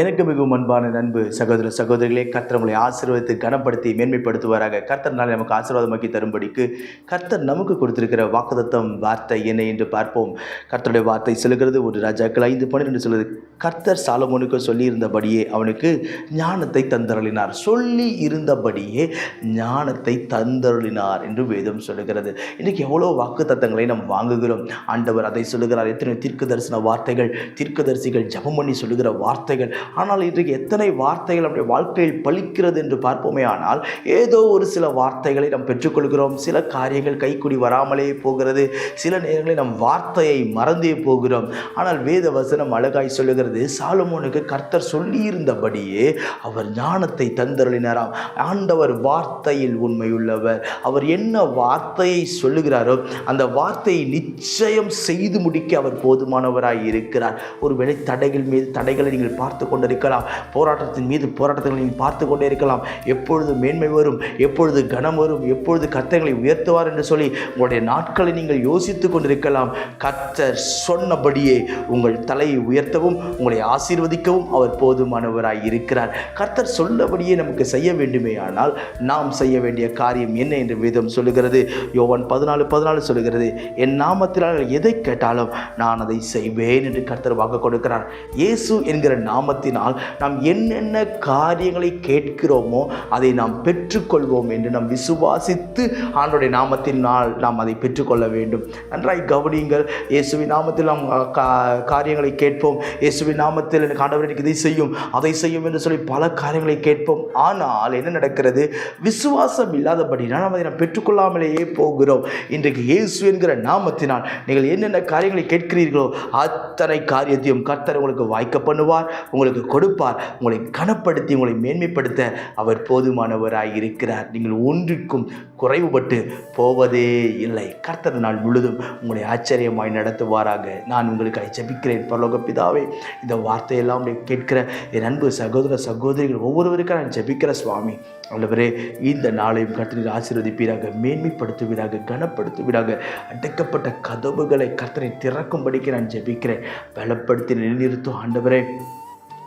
எனக்கு மிகவும் அன்பான நண்பு சகோதர சகோதரிகளே, கர்த்தர் உங்களை ஆசீர்வதித்து கனப்படுத்தி மேன்மைப்படுத்துவாராக. கர்த்தர் நாளை நமக்கு ஆசீர்வாதமாக்கி தரும்படிக்கு கர்த்தர் நமக்கு கொடுத்திருக்கிற வாக்குத்தத்தம் வார்த்தை என்ன என்று பார்ப்போம். கர்த்தருடைய வார்த்தை சொல்லுகிறது, ஒரு ராஜாக்கள் 5:12 சொல்லுது, கர்த்தர் சாலமோனுக்கு சொல்லியிருந்தபடியே அவனுக்கு ஞானத்தை தந்தருளினார். சொல்லி இருந்தபடியே ஞானத்தை தந்தருளினார் என்று வேதம் சொல்லுகிறது. இன்றைக்கு எவ்வளோ வாக்குத்தத்தங்களை நாம் வாங்குகிறோம். ஆண்டவர் அதை சொல்லுகிறார். எத்தனை தீர்க்க தரிசன வார்த்தைகள், தீர்க்கதரிசிகள் ஜெபம் பண்ணி சொல்லுகிற வார்த்தைகள். ஆனால் இன்றைக்கு எத்தனை வார்த்தைகள் நம்முடைய வாழ்க்கையில் பலிக்கிறது என்று பார்ப்போமே. ஆனால் ஏதோ ஒரு சில வார்த்தைகளை நாம் பெற்றுக்கொள்கிறோம். சில காரியங்கள் கைக்குடி வராமலே போகிறது. சில நேரங்களில் நம் வார்த்தையை மறந்தே போகிறோம். ஆனால் வேத வசனம் அழகாய் சொல்லுகிறது, சாலமோனுக்கு கர்த்தர் சொல்லியிருந்தபடியே அவர் ஞானத்தை தந்தருளினாராம். ஆண்டவர் வார்த்தையில் உண்மையுள்ளவர். அவர் என்ன வார்த்தையை சொல்லுகிறாரோ அந்த வார்த்தையை நிச்சயம் செய்து முடிக்க அவர் போதுமானவராய் இருக்கிறார். ஒருவேளை தடைகள் மீது தடைகளை நீங்கள் பார்த்து கொண்டிருக்கலாம். போராட்டத்தின் மீது போராட்டங்களை நீங்கள் பார்த்து கொண்டே இருக்கலாம். எப்பொழுது மேன்மை வரும், எப்பொழுது கனம் வரும், எப்பொழுது கர்த்தர்களை உயர்த்துவார் என்று சொல்லி உங்களுடைய நாட்களை நீங்கள் யோசித்து கொண்டிருக்கலாம். கர்த்தர் சொன்னபடியே உங்கள் தலையை உயர்த்தவும் உங்களை ஆசீர்வதிக்கவும் அவர் போதுமானவராய் இருக்கிறார். கர்த்தர் சொன்னபடியே நமக்கு செய்ய வேண்டுமே. ஆனால் நாம் செய்ய வேண்டிய காரியம் என்ன என்று வேதம் சொல்லுகிறது. யோவான் 14:14 சொல்லுகிறது, என் நாமத்தினால் எதை கேட்டாலும் நான் அதை செய்வேன் என்று கர்த்தர் வாக்கு கொடுக்கிறார். இயேசு என்கிற நாமத்தினால் நாம் என்னென்ன காரியங்களை கேட்கிறோமோ அதை நாம் பெற்றுக்கொள்வோம் என்று நாம் விசுவாசித்து ஆண்டவருடைய நாமத்தினால் நாம் அதை பெற்றுக்கொள்ள வேண்டும். நன்றாய் கவனியுங்கள். இயேசுவின் நாமத்தில் நாம் காரியங்களை கேட்போம். இயேசுவின் நாமத்தில் எனக்கு ஆண்டவர் எனக்கு இதை செய்யும் அதை செய்யும் என்று சொல்லி பல காரியங்களை கேட்போம். ஆனால் என்ன நடக்கிறது? விசுவாசம் இல்லாதபடினால் நாம் அதை நாம் பெற்றுக்கொள்ளாமலேயே போகிறோம். இன்றைக்கு இயேசு என்கிற நாமத்தினால் நீங்கள் என்னென்ன காரியங்களை கேட்கிறீர்களோ அத்தனை காரியத்தையும் கர்த்தர் உங்களுக்கு வாய்க்க பண்ணுவார், உங்களுக்கு கொடுப்பார். உங்களை கனப்படுத்தி உங்களை மேன்மைப்படுத்த அவர் போதுமானவராய் இருக்கிறார். நீங்கள் ஒன்றுக்கும் குறைவுபட்டு போவதே இல்லை. கர்த்தர் நாள் முழுதும் உங்களை ஆச்சரியமாய் நடத்துவாராக. நான் உங்களுக்கு ஜெபிக்கிறேன். பரலோக பிதாவே, இந்த வார்த்தையெல்லாம் கேட்கிற என் அன்பு சகோதர சகோதரிகள் ஒவ்வொருவருக்கும் நான் ஜெபிக்கிற சுவாமி, ஆண்டவரே, இந்த நாளையும் கர்த்தரை ஆசீர்வதிப்பீராக, மேன்மைப்படுத்துவீராக, கனப்படுத்துவீராக. அடைக்கப்பட்ட கதவுகளை கர்த்தரை திறக்கும்படிக்கு நான் ஜெபிக்கிறேன். பலப்படுத்தி நிலைநிறுத்தும் ஆண்டவரே.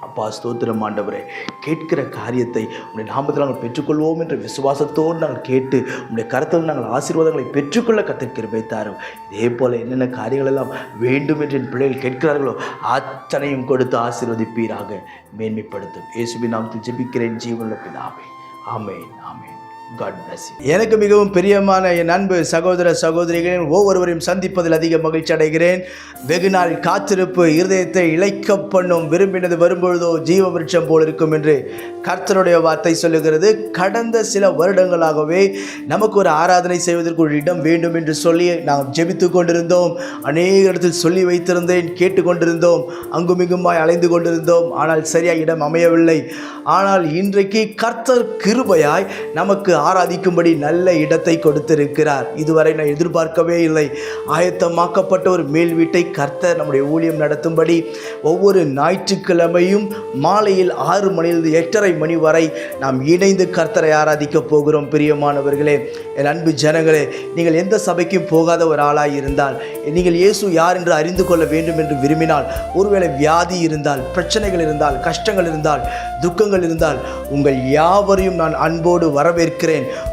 அப்பா, ஸ்தோத்திரம் ஆண்டவரே. கேட்கிற காரியத்தை உங்களுடைய நாமத்தில் நாங்கள் பெற்றுக்கொள்வோம் என்ற விசுவாசத்தோடு நாங்கள் கேட்டு உங்களுடைய கருத்தில் நாங்கள் ஆசீர்வாதங்களை பெற்றுக்கொள்ள கர்த்தர் கிருபை தாரும். இதே போல் என்னென்ன காரியங்கள் எல்லாம் வேண்டும் என்று என் பிள்ளைகள் கேட்கிறார்களோ அத்தனையும் கொடுத்து ஆசீர்வதிப்பீராக, மேன்மைப்படுத்தும். இயேசுவின் நாமத்தில் ஜெபிக்கிறேன் ஜீவனுள்ள பிதாவே. ஆமென், ஆமென். God bless you. எனக்கு மிகவும் பிரியமான என் அன்பு சகோதர சகோதரிகளின் ஒவ்வொருவரையும் சந்திப்பதில் அதிக மகிழ்ச்சி அடைகிறேன். வெகு நாள் காத்திருப்பு இருதயத்தை இளைக்க பண்ணும், விரும்பினது வரும்பொழுதோ ஜீவ விருட்சம் போல் இருக்கும் என்று கர்த்தருடைய வார்த்தை சொல்லுகிறது. கடந்த சில வருடங்களாகவே நமக்கு ஒரு ஆராதனை செய்வதற்கு ஒரு இடம் வேண்டும் என்று சொல்லி நாம் ஜெபித்து கொண்டிருந்தோம். அநேக இடத்தில் சொல்லி வைத்திருந்தேன், கேட்டுக்கொண்டிருந்தோம், அங்குமிங்குமாய் அலைந்து கொண்டிருந்தோம். ஆனால் சரியாக இடம் அமையவில்லை. ஆனால் இன்றைக்கு கர்த்தர் கிருபையாய் நமக்கு ஆராதிக்கும்படி நல்ல இடத்தை கொடுத்திருக்கிறார். இதுவரை நான் எதிர்பார்க்கவே இல்லை. ஆயத்தமாக்கப்பட்ட ஒரு மேல் வீட்டை கர்த்தர் நம்முடைய ஊழியம் நடத்தும்படி ஒவ்வொரு ஞாயிற்றுக்கிழமையும் மாலையில் 6 மணியிலிருந்து 8:30 மணி வரை நாம் இணைந்து கர்த்தரை ஆராதிக்க போகிறோம். பிரியமானவர்களே, என் அன்பு ஜனங்களே, நீங்கள் எந்த சபைக்கும் போகாத ஒரு ஆளாய் இருந்தால், நீங்கள் இயேசு யார் என்று அறிந்து கொள்ள வேண்டும் என்று விரும்பினால், ஒருவேளை வியாதி இருந்தால், பிரச்சனைகள் இருந்தால், கஷ்டங்கள் இருந்தால், துக்கங்கள் இருந்தால், உங்கள் யாவரையும் நான் அன்போடு வரவேற்கிறேன்.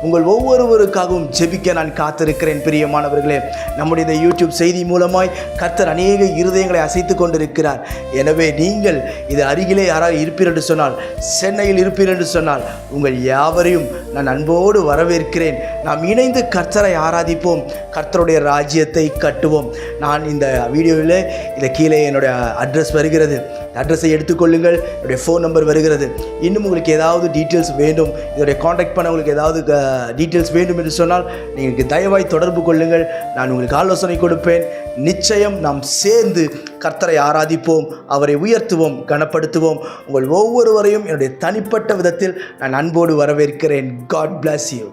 உங்கள் ஒவ்வொருவருக்காகவும் ஜெபிக்க நான் காத்திருக்கிறேன். பிரியமானவர்களே, நம்முடைய இந்த யூடியூப் செய்தி மூலமாய் கர்த்தர் அநேக இருதயங்களை அசைத்து கொண்டிருக்கிறார். எனவே நீங்கள் இது அருகிலே யாராவது இருப்பீர் என்று சொன்னால், சென்னையில் இருப்பீர் என்று சொன்னால், உங்கள் யாவரையும் நான் அன்போடு வரவேற்கிறேன். நாம் இணைந்து கர்த்தரை ஆராதிப்போம், கர்த்தருடைய ராஜ்யத்தை கட்டுவோம். நான் இந்த வீடியோவில் இதை கீழே என்னுடைய அட்ரஸ் வருகிறது. அட்ரஸை எடுத்துக்கொள்ளுங்கள். என்னுடைய ஃபோன் நம்பர் வருகிறது. இன்னும் உங்களுக்கு ஏதாவது டீட்டெயில்ஸ் வேண்டும், இதோடைய காண்டாக்ட் பண்ண உங்களுக்கு ஏதாவது டீட்டெயில்ஸ் வேண்டும் என்று சொன்னால் நீங்கள் தயவாய் தொடர்பு கொள்ளுங்கள். நான் உங்களுக்கு ஆலோசனை கொடுப்பேன். நிச்சயம் நாம் சேர்ந்து கர்த்தரை ஆராதிப்போம், அவரை உயர்த்துவோம், கனப்படுத்துவோம். உங்கள் ஒவ்வொருவரையும் என்னுடைய தனிப்பட்ட விதத்தில் நான் அன்போடு வரவேற்கிறேன். God bless you.